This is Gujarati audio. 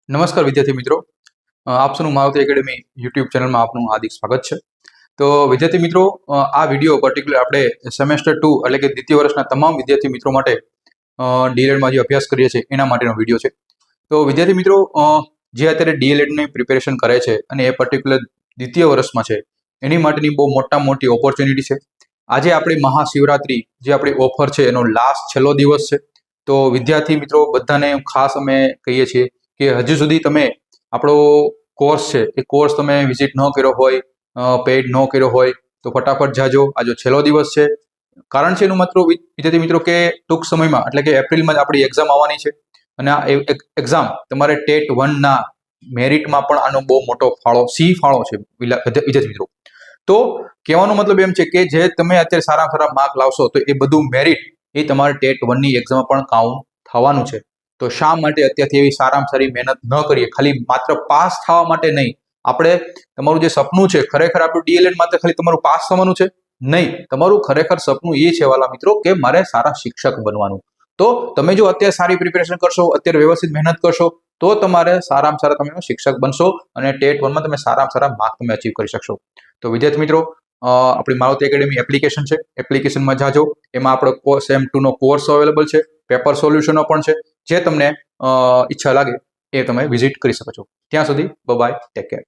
નમસ્કાર વિદ્યાર્થી મિત્રો, આપ સૌનું મારુતિ એકેડમી યુટ્યુબ ચેનલમાં આપનું હાર્દિક સ્વાગત છે. તો વિદ્યાર્થી મિત્રો, આ વિડીયો પર્ટિક્યુલર આપણે સેમેસ્ટર 2 એટલે કે દ્વિતીય વર્ષના તમામ વિદ્યાર્થી મિત્રો માટે ડીએલએડમાં જે અભ્યાસ કરીએ છીએ એના માટેનો વિડીયો છે. તો વિદ્યાર્થી મિત્રો, જે અત્યારે ડીએલએડની પ્રિપેરેશન કરે છે અને એ પર્ટિક્યુલર દ્વિતીય વર્ષમાં છે, એની માટેની બહુ મોટી ઓપોર્ચ્યુનિટી છે. આજે આપણી મહાશિવરાત્રી જે આપણી ઓફર છે એનો લાસ્ટ છેલ્લો દિવસ છે. તો વિદ્યાર્થી મિત્રો બધાને ખાસ અમે કહીએ છીએ કે હજુ સુધી તમે આપણો કોર્સ છે એ કોર્સ તમે વિઝિટ ન કર્યો હોય, પેઇડ ન કર્યો હોય તો ફટાફટ જાજો. આજે છેલ્લો દિવસ છે. કારણ છે એનું માત્ર વિદ્યાર્થી મિત્રો કે ટૂંક સમયમાં એટલે કે એપ્રિલમાં જ આપણી એક્ઝામ આવવાની છે અને આ એક્ઝામ તમારે ટેટ 1ના મેરિટમાં પણ આનો બહુ મોટો ફાળો છે વિદ્યાર્થી મિત્રો. તો કહેવાનો મતલબ એમ છે કે જે તમે અત્યારે સારા માર્ક લાવશો તો એ બધું મેરિટ એ તમારે ટેટ 1ની એક્ઝામમાં પણ કાઉન્ટ થવાનું છે. તો શા માટે અત્યારથી એવી સારામાં સારી મહેનત ન કરીએ? ખાલી માત્ર પાસ થવા માટે નહીં. આપણે તમારું જે સપનું છે, ખરેખર આપણું ડીએલએડ માત્ર ખાલી તમારું પાસ થવાનું છે નહીં. તમારું ખરેખર સપનું એ છે વાલા મિત્રો કે મારે સારા શિક્ષક બનવાનું. તો તમે જો અત્યારે સારી પ્રિપેરેશન કરશો, અત્યારે વ્યવસ્થિત મહેનત કરશો તો તમારે સારામાં સારા તમે શિક્ષક બનશો અને ટેટ 1માં તમે સારામાં સારા માર્ક તમે અચીવ કરી શકશો. તો વિદ્યાર્થી મિત્રો, આપણી મારુતિ એકેડમી એપ્લિકેશન છે, એપ્લિકેશનમાં જાજો. એમાં આપણો સેમ 2નો કોર્સ અવેલેબલ છે, પેપર સોલ્યુશનો પણ છે. જે તમને ઈચ્છા લાગે એ તમે વિઝિટ કરી શકો છો. ત્યાં સુધી બાય, ટેક કેર.